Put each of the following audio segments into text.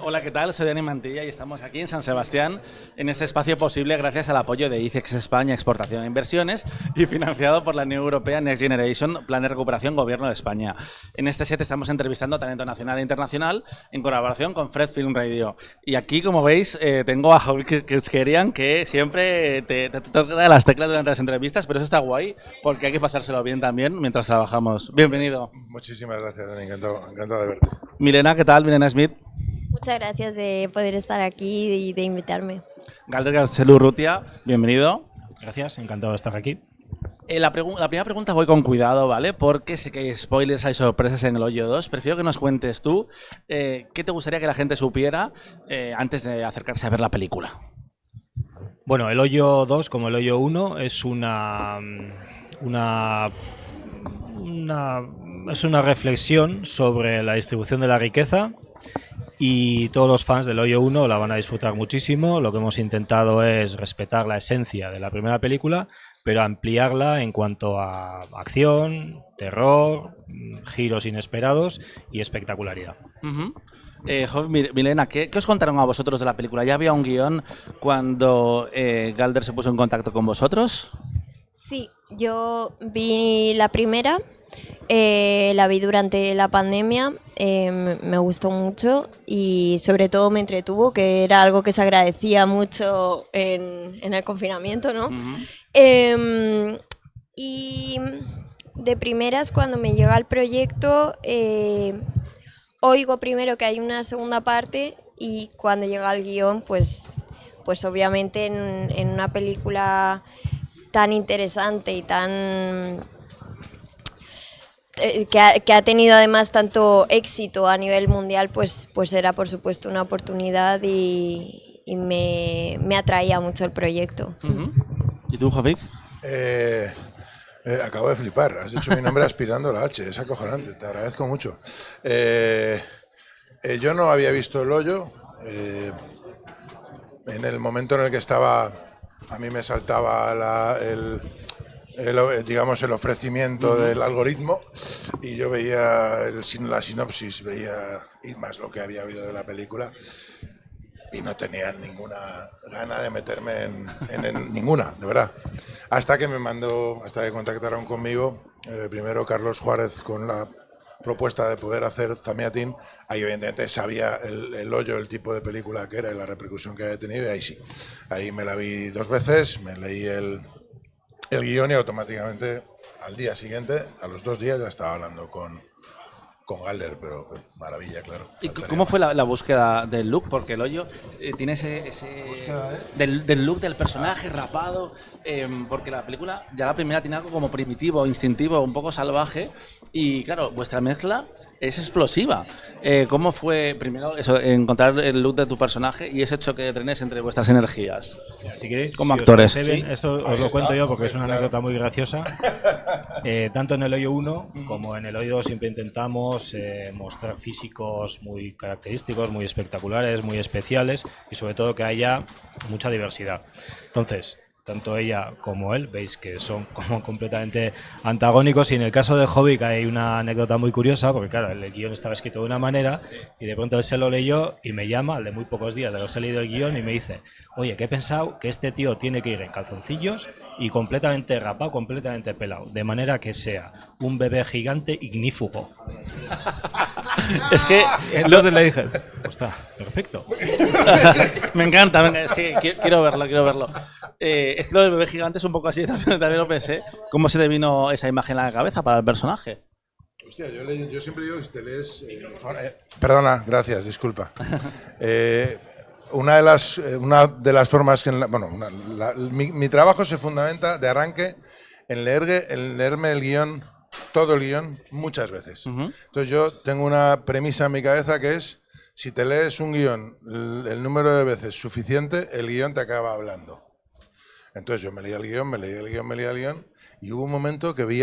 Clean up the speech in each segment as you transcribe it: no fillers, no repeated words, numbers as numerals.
Hola, ¿qué tal? Soy Dani Mantilla y estamos aquí en San Sebastián, en este espacio posible gracias al apoyo de ICEX España Exportación e Inversiones y financiado por la Unión Europea Next Generation Plan de Recuperación Gobierno de España. En este set estamos entrevistando talento nacional e internacional en colaboración con Fred Film Radio. Y aquí, como veis, tengo a Javi Keskerian, que siempre te toca las teclas durante las entrevistas, pero eso está guay porque hay que pasárselo bien también mientras trabajamos. Bienvenido. Muchísimas gracias, Dani. Encantado de verte. Milena, ¿qué tal? Milena Smith. Muchas gracias de poder estar aquí y de invitarme. Galder Garcelu Rutia, bienvenido. Gracias, encantado de estar aquí. La primera pregunta voy con cuidado, ¿vale? Porque sé que hay spoilers, hay sorpresas en El Hoyo 2. Prefiero que nos cuentes tú qué te gustaría que la gente supiera antes de acercarse a ver la película. Bueno, El Hoyo 2, como El Hoyo 1, es una reflexión sobre la distribución de la riqueza. Y todos los fans del Hoyo 1 la van a disfrutar muchísimo. Lo que hemos intentado es respetar la esencia de la primera película, pero ampliarla en cuanto a acción, terror, giros inesperados y espectacularidad. Milena, ¿qué os contaron a vosotros de la película? ¿Ya había un guión cuando Galder se puso en contacto con vosotros? Sí, yo vi la primera, la vi durante la pandemia, me gustó mucho y sobre todo me entretuvo, que era algo que se agradecía mucho en el confinamiento, ¿no? Y de primeras, cuando me llega el proyecto, oigo primero que hay una segunda parte y cuando llega el guión, pues obviamente en una película tan interesante y tan que ha tenido además tanto éxito a nivel mundial, pues era por supuesto una oportunidad y me atraía mucho el proyecto. ¿Y tú, Javi? Acabo de flipar, has dicho mi nombre aspirando la H, es acojonante, te agradezco mucho. Yo no había visto El Hoyo, en el momento en el que estaba, a mí me saltaba digamos el ofrecimiento del algoritmo y yo veía la sinopsis, veía y más lo que había oído de la película y no tenía ninguna gana de meterme en ninguna, de verdad. Hasta que contactaron conmigo, primero Carlos Juárez con la propuesta de poder hacer Zamiatin. Ahí evidentemente sabía el Hoyo, el tipo de película que era y la repercusión que había tenido, y ahí sí. Ahí me la vi 2 veces, me leí el guión y automáticamente al día siguiente, a los 2 días, ya estaba hablando con Galder, pero maravilla, claro. ¿Y cómo fue la búsqueda del look? Porque El Hoyo tiene ese del look del personaje rapado, porque la película, ya la primera, tiene algo como primitivo, instintivo, un poco salvaje, y claro, vuestra mezcla es explosiva. ¿Cómo fue primero eso, encontrar el look de tu personaje y ese choque de trenes entre vuestras energías? Si queréis, como actores. Bien, esto os lo cuento yo porque es una anécdota muy graciosa. Tanto en El Hoyo 1 como en El Hoyo 2 siempre intentamos mostrar físicos muy característicos, muy espectaculares, muy especiales y sobre todo que haya mucha diversidad. Entonces, tanto ella como él, veis que son como completamente antagónicos, y en el caso de Jovic hay una anécdota muy curiosa, porque claro, el guión estaba escrito de una manera y de pronto él se lo leyó y me llama al de muy pocos días de haberse leído el guión y me dice: oye, que he pensado que este tío tiene que ir en calzoncillos y completamente rapado, completamente pelado, de manera que sea un bebé gigante ignífugo. Es que entonces le dije, pues está perfecto. me encanta, es que quiero verlo. Es que lo del bebé gigante es un poco así, también lo pensé. ¿Cómo se te vino esa imagen a la cabeza para el personaje? Hostia, yo siempre digo que si te lees... perdona, gracias, disculpa. Una de las formas que... mi trabajo se fundamenta de arranque en leerme el guión, todo el guión, muchas veces. Entonces yo tengo una premisa en mi cabeza que es: si te lees un guión el número de veces suficiente, el guión te acaba hablando. Entonces yo me leía el guión, y hubo un momento que vi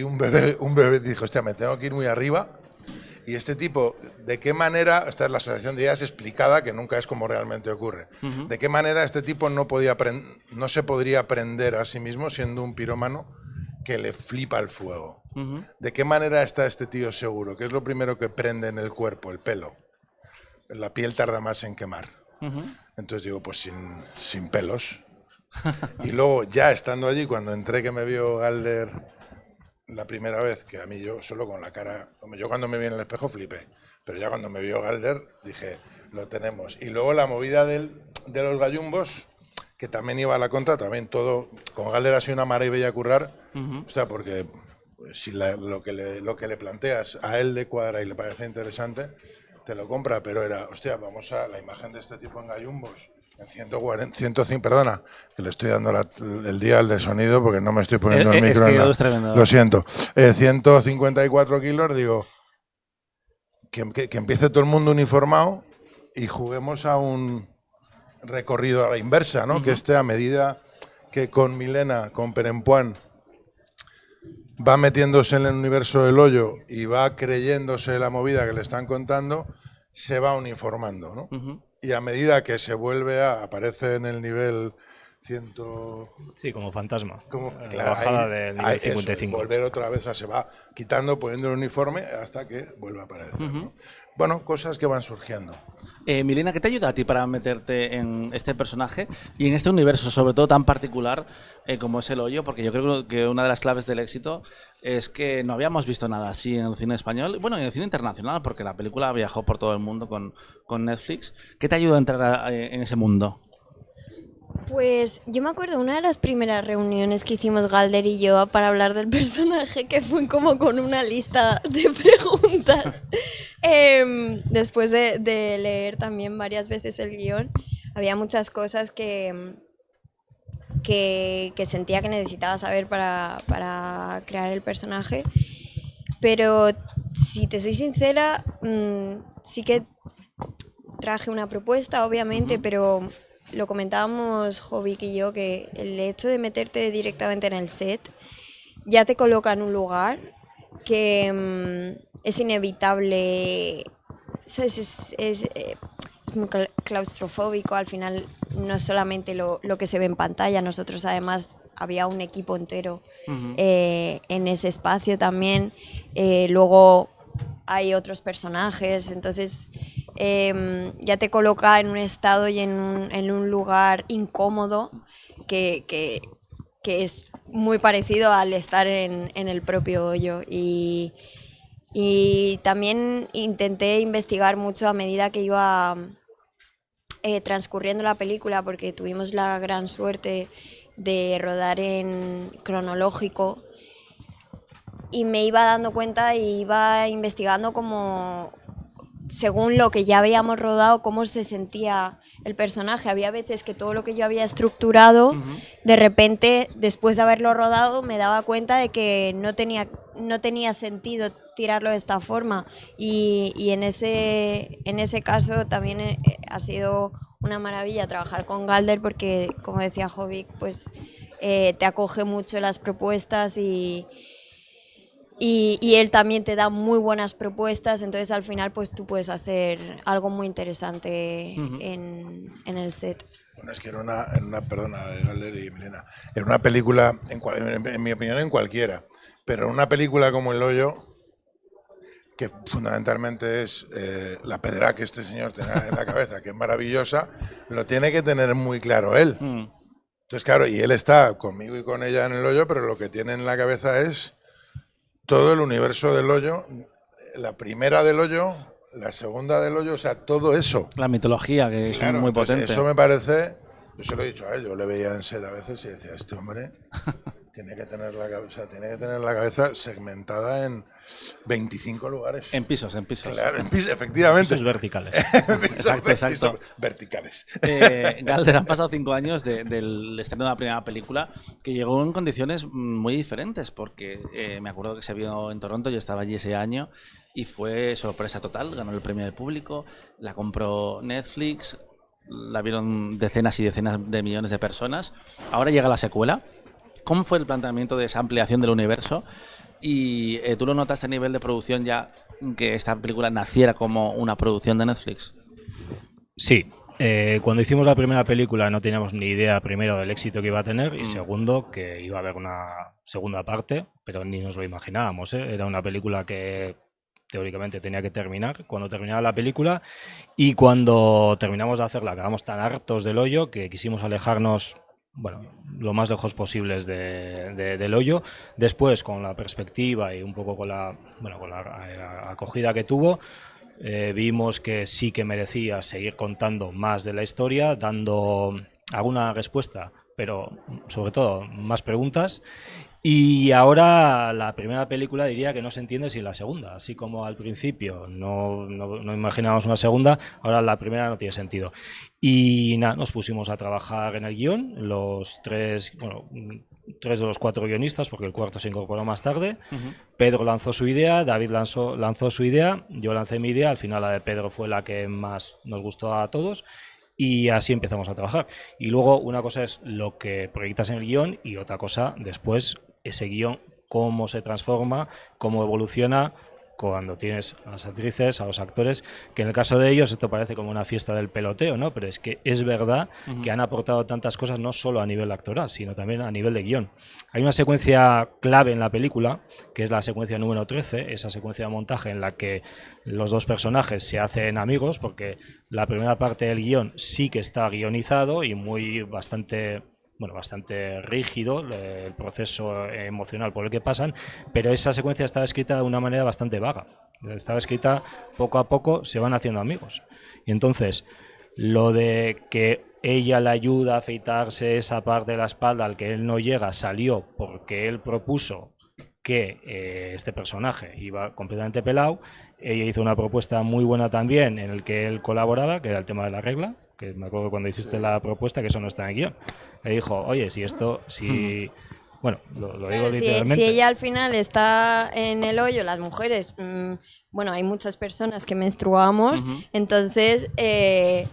un bebé, dije, hostia, me tengo que ir muy arriba. Y este tipo, ¿de qué manera? Esta es la asociación de ideas explicada, que nunca es como realmente ocurre. ¿De qué manera este tipo no se podría aprender a sí mismo siendo un pirómano que le flipa el fuego? ¿De qué manera está este tío seguro? ¿Qué es lo primero que prende en el cuerpo? El pelo. La piel tarda más en quemar. Entonces digo, pues sin pelos. Y luego, ya estando allí, cuando entré, que me vio Galder la primera vez, que a mí yo solo con la cara, yo cuando me vi en el espejo flipé, pero ya cuando me vio Galder dije, lo tenemos. Y luego la movida de los gallumbos, que también iba a la contra, también todo, con Galder ha sido una maravilla currar, o sea, porque si lo que le planteas a él le cuadra y le parece interesante, te lo compra, pero era, hostia, vamos a la imagen de este tipo en gallumbos, en 105, perdona, que le estoy dando el dial de sonido porque no me estoy poniendo el micro. Lo siento. 154 kilos, digo, que empiece todo el mundo uniformado y juguemos a un recorrido a la inversa, ¿no? Que a medida que con Milena, con Perempuán, va metiéndose en el universo del hoyo y va creyéndose la movida que le están contando, se va uniformando, ¿no? Y a medida que se vuelve aparece en el nivel 100... Sí, como fantasma. Claro, bajada del nivel 55. Volver otra vez, se va quitando, poniendo el uniforme hasta que vuelve a aparecer, ¿no? Bueno, cosas que van surgiendo. Milena, ¿qué te ayuda a ti para meterte en este personaje y en este universo, sobre todo tan particular como es el hoyo? Porque yo creo que una de las claves del éxito es que no habíamos visto nada así en el cine español, bueno, en el cine internacional, porque la película viajó por todo el mundo con Netflix. ¿Qué te ayudó a entrar en ese mundo? Pues yo me acuerdo una de las primeras reuniones que hicimos Galder y yo para hablar del personaje, que fue como con una lista de preguntas. Después de leer también varias veces el guión, había muchas cosas que sentía que necesitaba saber para crear el personaje. Pero si te soy sincera, sí que traje una propuesta, obviamente, pero lo comentábamos Jovic y yo, que el hecho de meterte directamente en el set ya te coloca en un lugar que es inevitable, ¿sabes? Es muy claustrofóbico. Al final no es solamente lo que se ve en pantalla, nosotros además había un equipo entero en ese espacio también, luego hay otros personajes, entonces ya te coloca en un estado y en un lugar incómodo que es muy parecido al estar en el propio hoyo. Y también intenté investigar mucho a medida que iba transcurriendo la película, porque tuvimos la gran suerte de rodar en cronológico, y me iba dando cuenta y iba investigando como según lo que ya habíamos rodado, cómo se sentía el personaje. Había veces que todo lo que yo había estructurado, de repente, después de haberlo rodado, me daba cuenta de que no tenía sentido tirarlo de esta forma. Y en ese caso también ha sido una maravilla trabajar con Galder, porque, como decía Jovic, pues te acoge mucho las propuestas y él también te da muy buenas propuestas, entonces al final pues tú puedes hacer algo muy interesante en el set. Bueno, es que perdona, Galder y Milena, en una película, en mi opinión, en cualquiera, pero en una película como El Hoyo, que fundamentalmente es la pedra que este señor tiene en la cabeza, que es maravillosa, lo tiene que tener muy claro él. Entonces, claro, y él está conmigo y con ella en El Hoyo, pero lo que tiene en la cabeza es todo el universo del hoyo, la primera del hoyo, la segunda del hoyo, o sea, todo eso. La mitología, que claro, es muy potente. Eso me parece, yo se lo he dicho a él, yo le veía en set a veces y decía, este hombre tiene que tener la cabeza segmentada en 25 lugares. En pisos. Claro, en pisos, efectivamente. Pisos verticales. Exacto. Verticales. Galder, han pasado 5 años del estreno de la primera película, que llegó en condiciones muy diferentes, porque me acuerdo que se vio en Toronto, yo estaba allí ese año, y fue sorpresa total, ganó el premio del público, la compró Netflix, la vieron decenas y decenas de millones de personas. Ahora llega la secuela. ¿Cómo fue el planteamiento de esa ampliación del universo? ¿Y tú lo notaste a nivel de producción ya, que esta película naciera como una producción de Netflix? Sí. Cuando hicimos la primera película no teníamos ni idea, primero, del éxito que iba a tener y segundo, que iba a haber una segunda parte, pero ni nos lo imaginábamos, ¿eh? Era una película que teóricamente tenía que terminar cuando terminaba la película, y cuando terminamos de hacerla quedamos tan hartos del hoyo que quisimos alejarnos, bueno, lo más lejos posibles del hoyo. Después, con la perspectiva y un poco con la acogida que tuvo, vimos que sí que merecía seguir contando más de la historia, dando alguna respuesta, pero sobre todo más preguntas. Y ahora la primera película diría que no se entiende sin la segunda. Así como al principio no imaginábamos una segunda, ahora la primera no tiene sentido. Y nada, nos pusimos a trabajar en el guión, tres de los 4 guionistas, porque el cuarto se incorporó más tarde. Pedro lanzó su idea, David lanzó su idea, yo lancé mi idea, al final la de Pedro fue la que más nos gustó a todos. Y así empezamos a trabajar. Y luego una cosa es lo que proyectas en el guión y otra cosa después ese guión, cómo se transforma, cómo evoluciona cuando tienes a las actrices, a los actores, que en el caso de ellos esto parece como una fiesta del peloteo, ¿no? Pero es que es verdad que han aportado tantas cosas no solo a nivel actoral, sino también a nivel de guión. Hay una secuencia clave en la película, que es la secuencia número 13, esa secuencia de montaje en la que los dos personajes se hacen amigos, porque la primera parte del guión sí que está guionizado y bastante rígido el proceso emocional por el que pasan, pero esa secuencia estaba escrita de una manera bastante vaga. Estaba escrita poco a poco, se van haciendo amigos. Y entonces, lo de que ella le ayuda a afeitarse esa parte de la espalda al que él no llega, salió porque él propuso que este personaje iba completamente pelado. Ella hizo una propuesta muy buena también en el que él colaboraba, que era el tema de la regla, que me acuerdo cuando hiciste la propuesta, que eso no está en el guión. Le dijo, oye, bueno, lo digo literalmente. Si ella al final está en el hoyo, las mujeres, bueno, hay muchas personas que menstruamos, entonces, en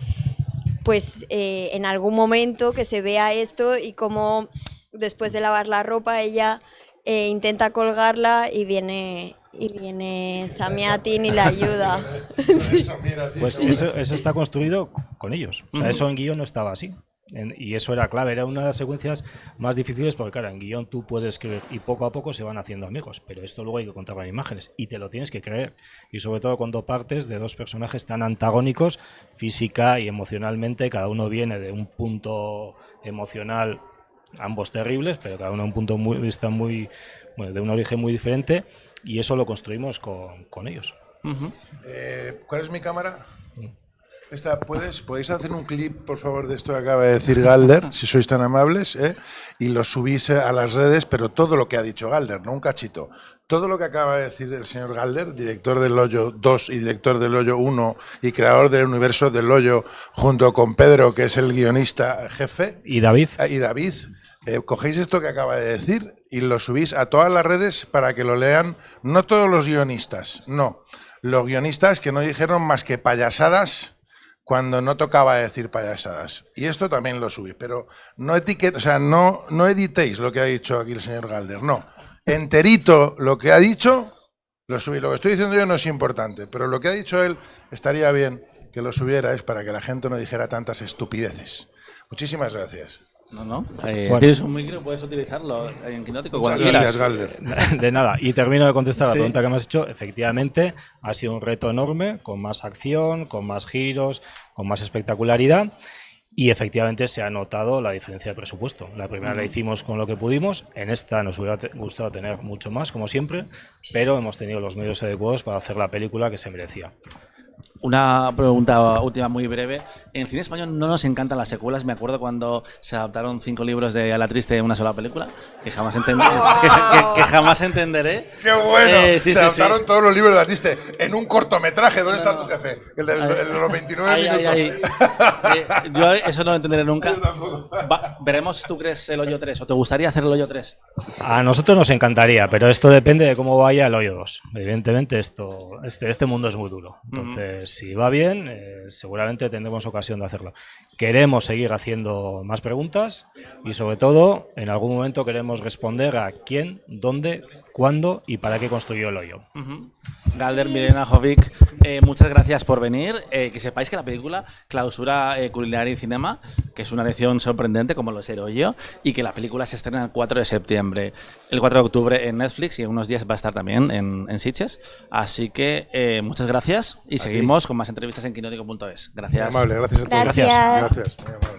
algún momento que se vea esto y como después de lavar la ropa ella intenta colgarla y viene Zamiatin y la ayuda. Pues eso está construido con ellos. O sea, eso en guión no estaba así. Y eso era clave, era una de las secuencias más difíciles porque, claro, en guión tú puedes escribir y poco a poco se van haciendo amigos, pero esto luego hay que contarlo en imágenes y te lo tienes que creer. Y sobre todo cuando partes de dos personajes tan antagónicos, física y emocionalmente, cada uno viene de un punto emocional, ambos terribles, pero cada uno de un punto de un origen muy diferente, y eso lo construimos con ellos. ¿Cuál es mi cámara? ¿Podéis hacer un clip, por favor, de esto que acaba de decir Galder, si sois tan amables, y lo subís a las redes, pero todo lo que ha dicho Galder, no un cachito. Todo lo que acaba de decir el señor Galder, director del Hoyo 2 y director del Hoyo 1 y creador del universo del Hoyo, junto con Pedro, que es el guionista jefe. Y David. Cogéis esto que acaba de decir y lo subís a todas las redes para que lo lean, no todos los guionistas, no. Los guionistas que no dijeron más que payasadas cuando no tocaba decir payasadas. Y esto también lo subí, pero no no editéis lo que ha dicho aquí el señor Galder, no. Enterito lo que ha dicho, lo subí. Lo que estoy diciendo yo no es importante, pero lo que ha dicho él estaría bien que lo subierais para que la gente no dijera tantas estupideces. Muchísimas gracias. No. Tienes un micro, puedes utilizarlo en Quinótico cuando quieras, quieras. Galder. De nada. Y termino de contestar la pregunta que me has hecho. Efectivamente, ha sido un reto enorme, con más acción, con más giros, con más espectacularidad. Y efectivamente se ha notado la diferencia de presupuesto. La primera la hicimos con lo que pudimos. En esta nos hubiera gustado tener mucho más, como siempre, pero hemos tenido los medios adecuados para hacer la película que se merecía. Una pregunta última muy breve. En cine español no nos encantan las secuelas. Me acuerdo cuando se adaptaron 5 libros de A la Triste en una sola película, que jamás entenderé. que jamás entenderé. ¡Qué bueno! Se adaptaron todos los libros de La Triste en un cortometraje. ¿Dónde está tu jefe? El de los 29 minutos. Yo eso no lo entenderé nunca. Veremos, ¿tú crees el Hoyo 3? ¿O te gustaría hacer el Hoyo 3? A nosotros nos encantaría, pero esto depende de cómo vaya el Hoyo 2. Evidentemente este mundo es muy duro. Entonces, si va bien, seguramente tendremos ocasión de hacerlo. Queremos seguir haciendo más preguntas y, sobre todo, en algún momento queremos responder a quién, dónde, cuándo y para qué construyó el hoyo. Galder, Milena, Jovic, muchas gracias por venir. Que sepáis que la película clausura Culinaria y Cinema, que es una lección sorprendente, como lo es el hoyo, y que la película se estrena el 4 de septiembre, el 4 de octubre en Netflix, y en unos días va a estar también en Sitges. Así que muchas gracias y seguimos con más entrevistas en quinótico.es. Gracias. Muy amable, gracias a todos. Gracias. Gracias, muy amable.